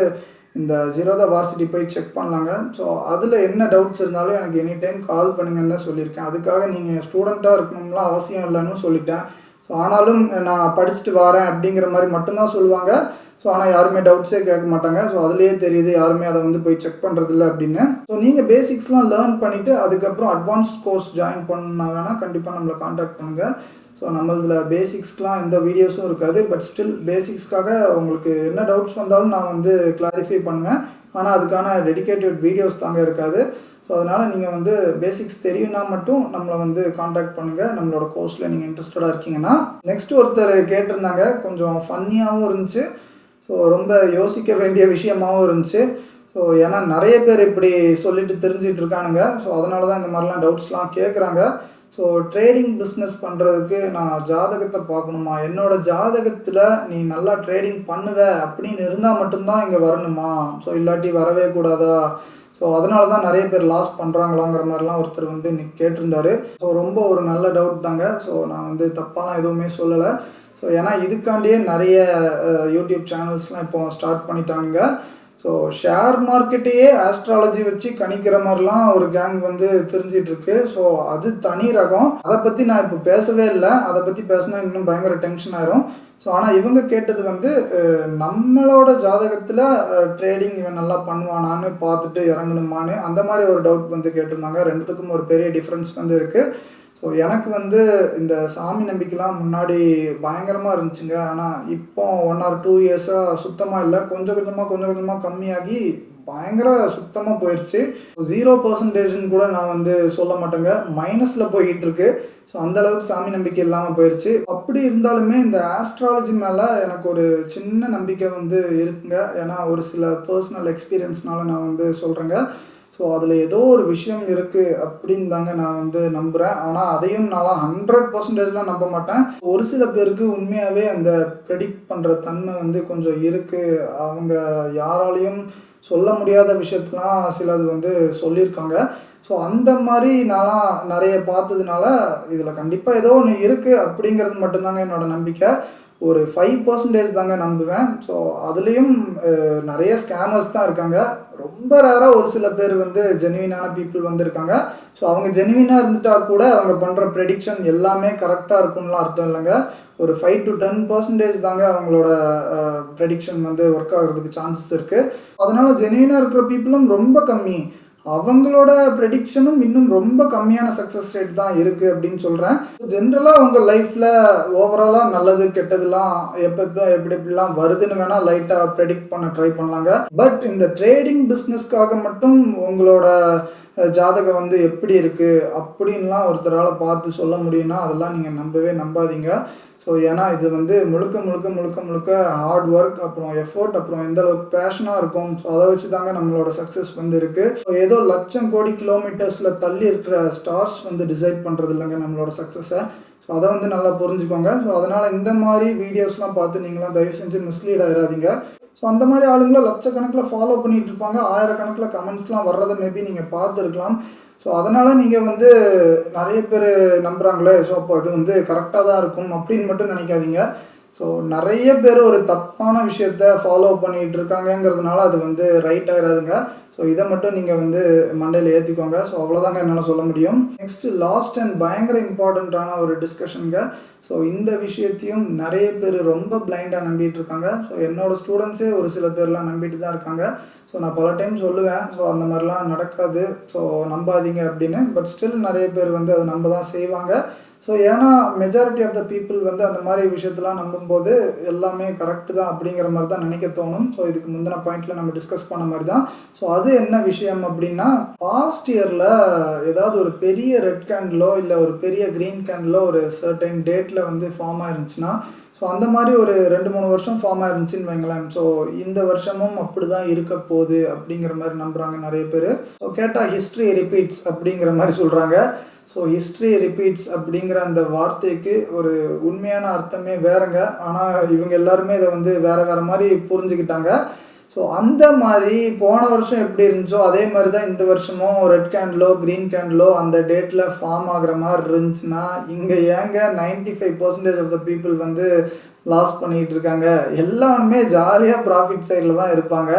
Speaker 1: இந்த ஜீரோதா வார்சிட்டி போய் செக் பண்ணலாங்க. ஸோ அதில் என்ன டவுட்ஸ் இருந்தாலும் எனக்கு எனி டைம் கால் பண்ணுங்கன்னு தான் சொல்லியிருக்கேன். அதுக்காக நீங்கள் ஸ்டூடெண்ட்டாக இருக்கணும்லாம் அவசியம் இல்லைன்னு சொல்லிட்டேன். ஸோ ஆனாலும் நான் படிச்சுட்டு வரேன் அப்படிங்கிற மாதிரி மட்டும்தான் சொல்லுவாங்க. ஸோ ஆனால் யாருமே டவுட்ஸே கேட்க மாட்டாங்க. ஸோ அதுலேயே தெரியுது யாருமே அதை வந்து போய் செக் பண்ணுறதில்ல அப்படின்னு. ஸோ நீங்கள் பேசிக்ஸ்லாம் லேர்ன் பண்ணிவிட்டு அதுக்கப்புறம் அட்வான்ஸ்ட் கோர்ஸ் ஜாயின் பண்ணா வேணால் கண்டிப்பாக நம்மளை காண்டாக்ட் பண்ணுங்கள். ஸோ ஸோ நம்மளதுல பேசிக்ஸ்க்கெலாம் எந்த வீடியோஸும் இருக்காது. பட் ஸ்டில் பேசிக்ஸ்க்காக உங்களுக்கு என்ன டவுட்ஸ் வந்தாலும் நான் வந்து கிளாரிஃபை பண்ணுவேன். ஆனால் அதுக்கான டெடிகேட்டட் வீடியோஸ் தாங்க இருக்காது. ஸோ அதனால் நீங்கள் வந்து பேசிக்ஸ் தெரியும்னா மட்டும் நம்மளை வந்து காண்டாக்ட் பண்ணுங்கள். நம்மளோட கோர்ஸில் நீங்கள் இன்ட்ரெஸ்டடாக இருக்கீங்கன்னா. நெக்ஸ்ட் ஒருத்தர் கேட்டிருந்தாங்க, கொஞ்சம் ஃபன்னியாகவும் இருந்துச்சு. ஸோ ரொம்ப யோசிக்க வேண்டிய விஷயமாகவும் இருந்துச்சு. ஸோ ஏன்னா நிறைய பேர் இப்படி சொல்லிட்டு தெரிஞ்சிட்டு இருக்கானுங்க. ஸோ அதனால தான் இந்த மாதிரிலாம் டவுட்ஸ்லாம் கேட்குறாங்க. ஸோ ட்ரேடிங் பிஸ்னஸ் பண்ணுறதுக்கு நான் ஜாதகத்தை பார்க்கணுமா, என்னோட ஜாதகத்தில் நீ நல்லா ட்ரேடிங் பண்ணுவ அப்படின்னு இருந்தால் மட்டும்தான் இங்கே வரணுமா, ஸோ இல்லாட்டி வரவே கூடாதா, ஸோ அதனால தான் நிறைய பேர் லாஸ் பண்ணுறாங்களாங்கிற மாதிரிலாம் ஒருத்தர் வந்து இன்னைக்கு கேட்டிருந்தாரு. ஸோ ரொம்ப ஒரு நல்ல டவுட் தாங்க. ஸோ நான் வந்து தப்பாலாம் எதுவுமே சொல்லலை. ஸோ ஏன்னா இதுக்காண்டியே நிறைய யூடியூப் சேனல்ஸ்லாம் இப்போ ஸ்டார்ட் பண்ணிட்டாங்க. ஸோ ஷேர் மார்க்கெட்டையே ஆஸ்ட்ராலஜி வச்சு கணிக்கிற மாதிரிலாம் ஒரு கேங் வந்து தெரிஞ்சிட்ருக்கு. ஸோ அது தனி ரகம். அதை பற்றி நான் இப்போ பேசவே இல்லை. அதை பற்றி பேசினா இன்னும் பயங்கர டென்ஷன் ஆயிரும். ஸோ ஆனால் இவங்க கேட்டது வந்து நம்மளோட ஜாதகத்தில் ட்ரேடிங் இவன் நல்லா பண்ணுவானான்னு பார்த்துட்டு இறங்கணுமான்னு அந்த மாதிரி ஒரு டவுட் வந்து கேட்டிருந்தாங்க. ரெண்டுத்துக்கும் ஒரு பெரிய டிஃப்ரென்ஸ் வந்து இருக்குது. ஸோ எனக்கு வந்து இந்த சாமி நம்பிக்கைலாம் முன்னாடி பயங்கரமாக இருந்துச்சுங்க. ஆனால் இப்போ 1 or 2 இயர்ஸாக சுத்தமாக இல்லை. கொஞ்சம் கொஞ்சமாக கம்மியாகி பயங்கர சுத்தமாக போயிடுச்சு. 0% கூட நான் வந்து சொல்ல மாட்டேங்க, மைனஸில் போய்கிட்டு இருக்கு. ஸோ அந்தளவுக்கு சாமி நம்பிக்கை இல்லாமல் போயிடுச்சு. அப்படி இருந்தாலுமே இந்த ஆஸ்ட்ராலஜி மேலே எனக்கு ஒரு சின்ன நம்பிக்கை வந்து இருக்குங்க. ஏன்னா ஒரு சில பர்சனல் எக்ஸ்பீரியன்ஸ்னால நான் வந்து சொல்கிறேங்க. ஸோ அதில் ஏதோ ஒரு விஷயம் இருக்குது அப்படின்னு தாங்க நான் வந்து நம்புகிறேன். ஆனால் அதையும் நான் 100%லாம் நம்ப மாட்டேன். ஒரு சில பேருக்கு உண்மையாகவே அந்த ப்ரெடிக்ட் பண்ணுற தன்மை வந்து கொஞ்சம் இருக்குது. அவங்க யாராலையும் சொல்ல முடியாத விஷயத்தெலாம் சிலது வந்து சொல்லியிருக்காங்க. ஸோ அந்த மாதிரி நான்லாம் நிறைய பார்த்ததுனால இதில் கண்டிப்பாக ஏதோ ஒன்று இருக்குது அப்படிங்கிறது மட்டும்தாங்க என்னோடய நம்பிக்கை. ஒரு 5% தாங்க நம்புவேன். ஸோ அதுலேயும் நிறைய ஸ்கேமர்ஸ் தான் இருக்காங்க. ரொம்ப ரேராக ஒரு சில பேர் வந்து ஜெனுவினான பீப்புள் வந்து இருக்காங்க. ஸோ அவங்க ஜெனுவினாக இருந்துட்டால் கூட அவங்க பண்ணுற ப்ரெடிக்ஷன் எல்லாமே கரெக்டாக இருக்கும்லாம் அர்த்தம் இல்லைங்க. ஒரு 5 to 10% தாங்க அவங்களோட ப்ரெடிக்ஷன் வந்து ஒர்க் ஆகிறதுக்கு சான்சஸ் இருக்குது. அதனால் ஜெனுவினாக இருக்கிற பீப்புளும் ரொம்ப கம்மி. அவங்களோட ப்ரெடிக்ஷனும் இன்னும் ரொம்ப கம்மியான சக்ஸஸ் ரேட் தான் இருக்குது அப்படின்னு சொல்கிறேன். ஜென்ரலாக உங்கள் லைஃப்பில் ஓவராலாக நல்லது கெட்டதுலாம் எப்படிலாம் வருதுன்னு வேணால் லைட்டாக ப்ரெடிக்ட் பண்ண ட்ரை பண்ணலாங்க. பட் இந்த ட்ரேடிங் பிஸ்னஸ்க்காக மட்டும் உங்களோட ஜாதகம் வந்து எப்படி இருக்குது அப்படின்லாம் ஒருத்தரால் பார்த்து சொல்ல முடியும்னா அதெல்லாம் நீங்கள் நம்பாதீங்க. ஸோ ஏன்னா இது வந்து முழுக்க ஹார்ட் ஒர்க், அப்புறம் எஃபோர்ட், அப்புறம் எந்த அளவுக்கு பேஷனாக இருக்கும். ஸோ அதை வச்சு தாங்க நம்மளோட சக்ஸஸ் வந்து இருக்குது. ஸோ ஏதோ லட்சம் கோடி கிலோமீட்டர்ஸில் தள்ளி இருக்கிற ஸ்டார்ஸ் வந்து டிசைட் பண்ணுறது இல்லைங்க நம்மளோட சக்ஸஸை. ஸோ அதை வந்து நல்லா புரிஞ்சுக்கோங்க. ஸோ அதனால் இந்த மாதிரி வீடியோஸ்லாம் பார்த்து நீங்களாம் தயவு செஞ்சு மிஸ்லீட் ஆகிடாதீங்க. ஸோ அந்த மாதிரி ஆளுங்களை லட்சக்கணக்கில் ஃபாலோ பண்ணிகிட்டு இருப்பாங்க. 1000கணக்கில் கமெண்ட்ஸ்லாம் வர்றதை மேபி நீங்கள் பார்த்துருக்கலாம். ஸோ அதனால் நீங்கள் வந்து நிறைய பேர் நம்புகிறாங்களே, ஸோ அப்போ இது வந்து கரெக்டாக தான் இருக்கும் அப்படின்னு மட்டும் நினைக்காதீங்க. ஸோ நிறைய பேர் ஒரு தப்பான விஷயத்த ஃபாலோ பண்ணிகிட்டு இருக்காங்கங்கிறதுனால அது வந்து ரைட் ஆகிடாதுங்க. ஸோ இதை மட்டும் நீங்கள் வந்து மண்டையில் ஏற்றிக்கோங்க. ஸோ அவ்வளோதாங்க என்னால் சொல்ல முடியும். நெக்ஸ்ட்டு லாஸ்ட் அண்ட் பயங்கர இம்பார்ட்டண்ட்டான ஒரு டிஸ்கஷனுங்க. ஸோ இந்த விஷயத்தையும் நிறைய பேர் ரொம்ப பிளைண்டாக நம்பிட்டு இருக்காங்க. ஸோ என்னோடய ஸ்டூடெண்ட்ஸே ஒரு சில பேர்லாம் நம்பிட்டு தான் இருக்காங்க. ஸோ நான் பல டைம் சொல்லுவேன், ஸோ அந்த மாதிரிலாம் நடக்காது, ஸோ நம்பாதீங்க அப்படின்னு. பட் ஸ்டில் நிறைய பேர் வந்து அதை நம்ப தான் செய்வாங்க. ஸோ ஏன்னா மெஜாரிட்டி ஆஃப் த பீப்புள் வந்து அந்த மாதிரி விஷயத்தெலாம் நம்பும்போது எல்லாமே கரெக்டு தான் அப்படிங்கிற மாதிரி தான் நினைக்க தோணும். ஸோ இதுக்கு முந்தின பாயிண்டில் நம்ம டிஸ்கஸ் பண்ண மாதிரி தான். ஸோ அது என்ன விஷயம் அப்படின்னா, பாஸ்ட் இயரில் ஏதாவது ஒரு பெரிய ரெட் கேண்டிலோ இல்லை ஒரு பெரிய க்ரீன் கேண்டிலோ ஒரு சர்டைன் டேட்டில் வந்து ஃபார்ம் ஆயிருந்துச்சுன்னா, ஸோ அந்த மாதிரி ஒரு 2-3 வருஷம் ஃபார்ம் ஆயிருந்துச்சின்னு வைங்களேன். ஸோ இந்த வருஷமும் அப்படி தான் இருக்க போகுது அப்படிங்கிற மாதிரி நம்புகிறாங்க நிறைய பேர். ஸோ கேட்டால் ஹிஸ்ட்ரி ரிப்பீட்ஸ் அப்படிங்கிற மாதிரி சொல்கிறாங்க. ஸோ ஹிஸ்ட்ரி ரிப்பீட்ஸ் அப்படிங்கிற அந்த வார்த்தைக்கு ஒரு உண்மையான அர்த்தமே வேறுங்க. ஆனால் இவங்க எல்லாருமே இதை வந்து வேறு மாதிரி புரிஞ்சுக்கிட்டாங்க. ஸோ அந்த மாதிரி போன வருஷம் எப்படி இருந்துச்சோ அதே மாதிரி தான் இந்த வருஷமும் ரெட் கேண்டிலோ க்ரீன் கேண்டிலோ அந்த டேட்டில் ஃபார்ம் ஆகிற மாதிரி இருந்துச்சுன்னா இங்கே ஏங்க 95% ஆஃப் த பீப்புள் வந்து லாஸ் பண்ணிகிட்டு இருக்காங்க. எல்லாருமே ஜாலியாக ப்ராஃபிட் சைடில் தான் இருப்பாங்க.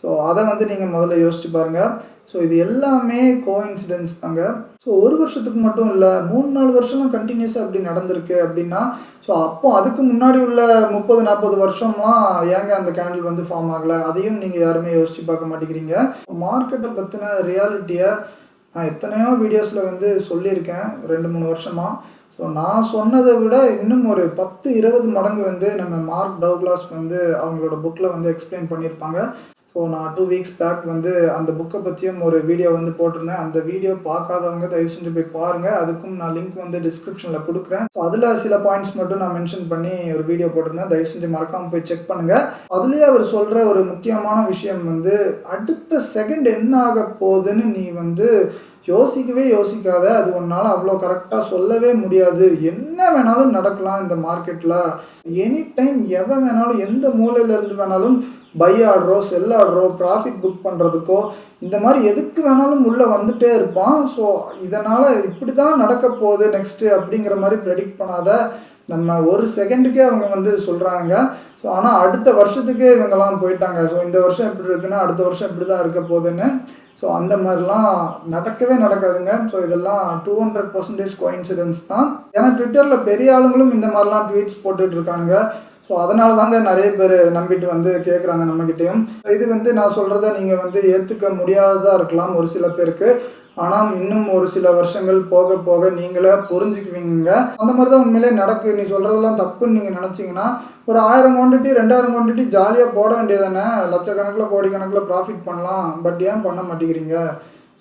Speaker 1: ஸோ அதை வந்து நீங்கள் முதல்ல யோசிச்சு பாருங்கள். ஸோ இது எல்லாமே கோஇன்சிடென்ஸ் தாங்க. ஸோ ஒரு வருஷத்துக்கு மட்டும் இல்லை, 3-4 வருஷம்லாம் கண்டினியூஸாக அப்படி நடந்திருக்கு அப்படின்னா, ஸோ அப்போ அதுக்கு முன்னாடி உள்ள 30-40 வருஷம்லாம் ஏங்க அந்த கேண்டில் வந்து ஃபார்ம் ஆகலை, அதையும் நீங்கள் யாருமே யோசிச்சு பார்க்க மாட்டேங்கிறீங்க. மார்க்கெட்டை பற்றின ரியாலிட்டியை நான் எத்தனையோ வீடியோஸில் வந்து சொல்லியிருக்கேன் 2-3 வருஷமாக. ஸோ நான் சொன்னதை விட இன்னும் ஒரு 10-20 மடங்கு வந்து நம்ம மார்க் டவுக்லாஸ் வந்து அவங்களோட புக்கில் வந்து எக்ஸ்பிளைன் பண்ணியிருப்பாங்க. ஸோ நான் 2 வீக்ஸ் பேக் வந்து அந்த புக்கை பற்றியும் ஒரு வீடியோ வந்து போட்டிருந்தேன். அந்த வீடியோ பார்க்காதவங்க தயவு செஞ்சு போய் பாருங்கள். அதுக்கும் நான் லிங்க் வந்து டிஸ்கிரிப்ஷனில் கொடுக்குறேன். ஸோ அதில் சில பாயிண்ட்ஸ் மட்டும் நான் மென்ஷன் பண்ணி ஒரு வீடியோ போட்டிருந்தேன். தயவு செஞ்சு மறக்காமல் போய் செக் பண்ணுங்கள். அதுலேயே அவர் சொல்கிற ஒரு முக்கியமான விஷயம் வந்து அடுத்த செகண்ட் என்ன ஆக போகுதுன்னு நீ வந்து யோசிக்கவே யோசிக்காத. அது உன்னால் அவ்வளோ கரெக்டாக சொல்லவே முடியாது. என்ன வேணாலும் நடக்கலாம் இந்த மார்க்கெட்டில். எனி டைம் எவன் வேணாலும் எந்த மூலையிலேருந்து வேணாலும் பை ஆர்டரோ செல் ஆர்டரோ ப்ராஃபிட் புக் பண்ணுறதுக்கோ இந்த மாதிரி எதுக்கு வேணாலும் உள்ளே வந்துகிட்டே இருப்பான். ஸோ இதனால் இப்படி தான் நடக்க போகுது நெக்ஸ்ட்டு அப்படிங்கிற மாதிரி ப்ரெடிக்ட் பண்ணாத. நம்ம ஒரு செகண்டுக்கே அவங்க வந்து சொல்கிறாங்க. ஸோ ஆனால் அடுத்த வருஷத்துக்கே இவங்கெல்லாம் போயிட்டாங்க. ஸோ இந்த வருஷம் எப்படி இருக்குன்னா அடுத்த வருஷம் இப்படி தான் இருக்க போகுதுன்னு. ஸோ அந்த மாதிரிலாம் நடக்கவே நடக்காதுங்க. ஸோ இதெல்லாம் 200% கோஇன்சிடென்ஸ் தான். ஏன்னா ட்விட்டரில் பெரிய ஆளுங்களும் இந்த மாதிரிலாம் ட்வீட்ஸ் போட்டுட்டு இருக்கானுங்க. ஸோ அதனால தாங்க நிறைய பேர் நம்பிட்டு வந்து கேட்குறாங்க நம்மக்கிட்டேயும். இது வந்து நான் சொல்கிறத நீங்கள் வந்து ஏற்றுக்க முடியாததாக இருக்கலாம் ஒரு சில பேருக்கு. ஆனால் இன்னும் ஒரு சில வருஷங்கள் போக போக நீங்களே புரிஞ்சுக்குவீங்க. அந்த மாதிரி தான் உண்மையிலே நடக்கு. நீ சொல்கிறதெல்லாம் தப்புன்னு நீங்கள் நினச்சிங்கன்னா ஒரு 1000 குவான்டிட்டி 2000 குவான்டிட்டி ஜாலியாக போட வேண்டியதானே. லட்சக்கணக்கில் கோடிக்கணக்கில் ப்ராஃபிட் பண்ணலாம். பட் ஏன் பண்ண மாட்டேங்கிறீங்க?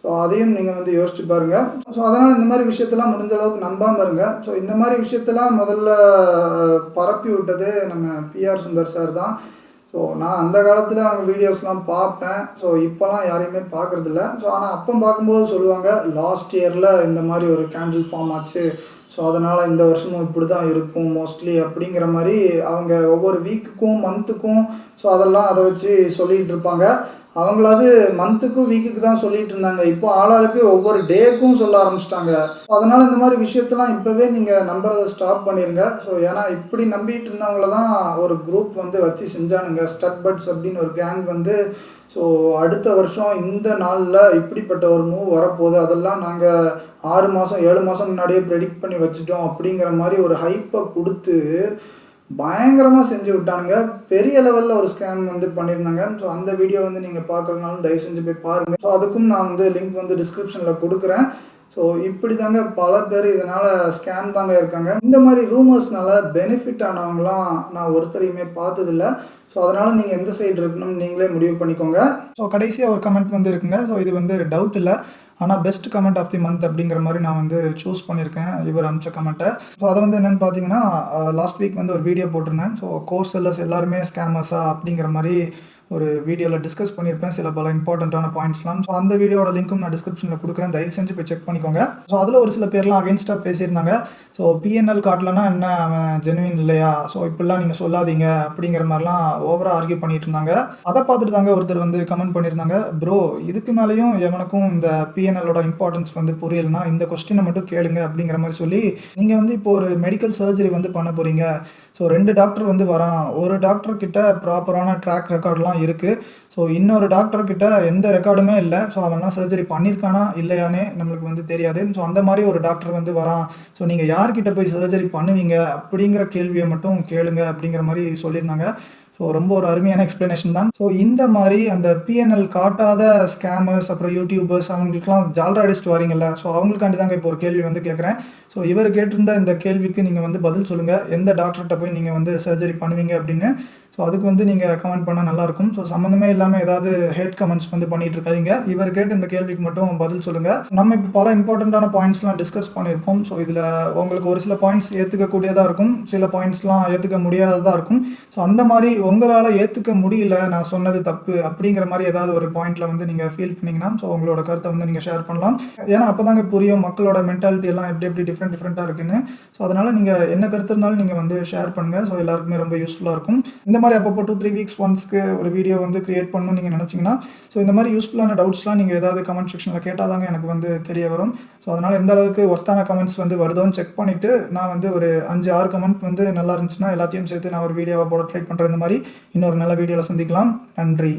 Speaker 1: ஸோ அதையும் நீங்கள் வந்து யோசிச்சு பாருங்கள். ஸோ அதனால் இந்த மாதிரி விஷயத்தெல்லாம் முடிஞ்ச அளவுக்கு நம்பாமல் இருங்க. ஸோ இந்த மாதிரி விஷயத்தெல்லாம் முதல்ல பரப்பி விட்டது நம்ம பிஆர் சுந்தர் சார் தான். ஸோ நான் அந்த காலத்தில் அவங்க வீடியோஸ்லாம் பார்ப்பேன். ஸோ இப்போலாம் யாரையுமே பார்க்குறதில்ல. ஸோ ஆனால் அப்போ பார்க்கும்போது சொல்லுவாங்க லாஸ்ட் இயரில் இந்த மாதிரி ஒரு கேண்டில் ஃபார்ம் ஆச்சு. ஸோ அதனால் இந்த வருஷமும் இப்படி தான் இருக்கும் மோஸ்ட்லி அப்படிங்கிற மாதிரி அவங்க ஒவ்வொரு வீக்குக்கும் மந்த்துக்கும் ஸோ அதெல்லாம் அதை வச்சு சொல்லிகிட்டு இருப்பாங்க. அவங்களாவது மந்த்துக்கும் வீக்குக்கு தான் சொல்லிட்டு இருந்தாங்க. இப்போ ஆளாளுக்கு ஒவ்வொரு டேக்கும் சொல்ல ஆரம்பிச்சிட்டாங்க. அதனால் இந்த மாதிரி விஷயத்தெல்லாம் இப்போவே நீங்கள் நம்புறதை ஸ்டாப் பண்ணிடுங்க. ஸோ ஏன்னா இப்படி நம்பிட்டு இருந்தவங்கள தான் ஒரு குரூப் வந்து வச்சு செஞ்சானுங்க. ஸ்டட் பட்ஸ் அப்படின்னு ஒரு கேங் வந்து ஸோ அடுத்த வருஷம் இந்த நாளில் இப்படிப்பட்ட ஒரு மூவ் வரப்போகுது. அதெல்லாம் நாங்கள் 6 மாதம் 7 மாதம் முன்னாடியே ப்ரெடிக்ட் பண்ணி வச்சுட்டோம் அப்படிங்கிற மாதிரி ஒரு ஹைப்பை கொடுத்து பயங்கரமாக செஞ்சு விட்டானுங்க. பெரிய லெவலில் ஒரு ஸ்கேம் வந்து பண்ணியிருந்தாங்க. ஸோ அந்த வீடியோ வந்து நீங்கள் பார்க்கலனாலும் தயவு செஞ்சு போய் பாருங்கள். ஸோ அதுக்கும் நான் வந்து லிங்க் வந்து டிஸ்கிரிப்ஷனில் கொடுக்குறேன். ஸோ இப்படி தாங்க பல பேர் இதனால் ஸ்கேம் தாங்க இருக்காங்க. இந்த மாதிரி ரூமர்ஸ்னால பெனிஃபிட் ஆனவங்களாம் நான் ஒருத்தரையுமே பார்த்ததில்ல. ஸோ அதனால் நீங்கள் எந்த சைடு இருக்கணும்னு நீங்களே முடிவு பண்ணிக்கோங்க. ஸோ கடைசியாக ஒரு கமெண்ட் வந்து இருக்குங்க. ஸோ இது வந்து டவுட் இல்லை, ஆனால் best comment of the month அப்படிங்கிற மாதிரி நான் வந்து சூஸ் பண்ணியிருக்கேன் இவர் அனுப்பிச்ச கமெண்ட்டை. ஸோ அதை வந்து என்னென்னு பார்த்தீங்கன்னா லாஸ்ட் வீக் வந்து ஒரு வீடியோ போட்டிருந்தேன். ஸோ கோர்ஸ் செல்லர்ஸ் எல்லாருமே ஸ்கேமர்ஸா அப்படிங்கிற மாதிரி ஒரு வீடியோவில் டிஸ்கஸ் பண்ணியிருப்பேன் சில பல இம்பார்ட்டண்ட்டான பாயிண்ட்ஸ்லாம். ஸோ அந்த வீடியோட லிங்க்கும் நான் டிஸ்கிரிப்ஷனில் கொடுக்குறேன். தயவு செஞ்சு போய் செக் பண்ணிக்கோங்க. ஸோ அதில் ஒரு சில பேர்லாம் அகென்ஸ்டாக பேசியிருந்தாங்க. ஸோ பிஎன்எல் காட்டலன்னா என்ன அவன் ஜெனுவின் இல்லையா? ஸோ இப்படிலாம் நீங்கள் சொல்லாதீங்க அப்படிங்கிற மாதிரிலாம் ஓவராக ஆர்கியூ பண்ணிட்டு இருந்தாங்க. அதை பார்த்துட்டு தாங்க ஒருத்தர் வந்து கமெண்ட் பண்ணியிருந்தாங்க, ப்ரோ இதுக்கு மேலேயும் எவனுக்கும் இந்த பிஎன்எல்லோட இம்பார்ட்டன்ஸ் வந்து புரியலைன்னா இந்த கொஸ்டினை மட்டும் கேளுங்க அப்படிங்கிற மாதிரி சொல்லி, நீங்கள் வந்து இப்போ ஒரு மெடிக்கல் சர்ஜரி வந்து பண்ண போகிறீங்க. ஸோ 2 டாக்டர் வந்து வரான். ஒரு டாக்டர் கிட்ட ப்ராப்பரான ட்ராக் ரெக்கார்ட்லாம் இருக்குது. ஸோ இன்னொரு டாக்டர்கிட்ட எந்த ரெக்கார்டுமே இல்லை. ஸோ அவன்லாம் சர்ஜரி பண்ணியிருக்கானா இல்லையானே நம்மளுக்கு வந்து தெரியாது. ஸோ அந்த மாதிரி ஒரு டாக்டர் வந்து வரான். ஸோ நீங்கள் யார்கிட்ட போய் சர்ஜரி பண்ணுவீங்க அப்படிங்கிற கேள்வியை மட்டும் கேளுங்க அப்படிங்கிற மாதிரி சொல்லியிருந்தாங்க. ஸோ ரொம்ப ஒரு அருமையான எக்ஸ்ப்ளனேஷன் தான். ஸோ இந்த மாதிரி அந்த பிஎன்எல் காட்டாத ஸ்கேமர்ஸ் அப்புறம் யூடியூபர்ஸ் அவங்களுக்குலாம் ஜால்ரா அடிச்சுட்டு வரீங்கல்ல, ஸோ அவங்களுக்காண்டி தாங்க இப்போ ஒரு கேள்வி வந்து கேட்குறேன். ஸோ இவர் கேட்டிருந்த இந்த கேள்விக்கு நீங்கள் வந்து பதில் சொல்லுங்கள். எந்த டாக்டர்கிட்ட போய் நீங்கள் வந்து சர்ஜரி பண்ணுவீங்க அப்படின்னு. ஸோ அதுக்கு வந்து நீங்கள் கமெண்ட் பண்ணால் நல்லாயிருக்கும். ஸோ சம்மந்தமே இல்லாமல் ஏதாவது ஹேட் கமெண்ட்ஸ் வந்து பண்ணிகிட்டு இருக்காதீங்க. இவர் கேட்டு இந்த கேள்விக்கு மட்டும் பதில் சொல்லுங்கள். நம்ம இப்போ பல இம்பார்ட்டண்ட்டான பாயிண்ட்ஸ்லாம் டிஸ்கஸ் பண்ணியிருப்போம். ஸோ இதில் உங்களுக்கு ஒரு சில பாயிண்ட்ஸ் ஏற்றுக்கக்கூடியதாக இருக்கும், சில பாயிண்ட்ஸ்லாம் ஏற்றுக்க முடியாததாக இருக்கும். ஸோ அந்த மாதிரி உங்களால் ஏற்றுக்க முடியல, நான் சொன்னது தப்பு அப்படிங்கிற மாதிரி ஏதாவது ஒரு பாயிண்ட்டில் வந்து நீங்கள் ஃபீல் பண்ணிங்கன்னா ஸோ உங்களோட கருத்தை வந்து நீங்கள் ஷேர் பண்ணலாம். ஏன்னா அப்போ தாங்க புரியும் மக்களோட மென்டாலிட்டி எல்லாம் எப்படி டிஃப்ரெண்ட்டாக இருக்குன்னு. ஸோ அதனால் நீங்கள் என்ன கருத்து இருந்தாலும் நீங்கள் வந்து ஷேர் பண்ணுங்கள். ஸோ எல்லாருக்குமே ரொம்ப யூஸ்ஃபுல்லாக இருக்கும். இந்த மாதிரி அப்பப்போ 2-3 வீக்ஸ் ஒன்ஸ்க்கு ஒரு வீடியோ வந்து கிரியேட் பண்ணணும்னு நீங்கள் நினச்சிங்கன்னா ஸோ இந்த மாதிரி யூஸ்ஃபுல்லான டவுட்ஸ்லாம் நீங்கள் ஏதாவது கமெண்ட் செக்ஷனில் கேட்டால் தாங்க எனக்கு வந்து தெரிய வரும். ஸோ அதனால் எந்த அளவுக்கு ஒர்த்தான கமெண்ட்ஸ் வந்து வருதோன்னு செக் பண்ணிவிட்டு நான் வந்து ஒரு 5-6 கமெண்ட் வந்து நல்லா இருந்துச்சுன்னா எல்லாத்தையும் சேர்த்து நான் ஒரு வீடியோவை போட ட்ரை பண்ணுறேன். இந்த மாதிரி இன்னொரு நல்ல வீடியோவில் சந்திக்கலாம். நன்றி.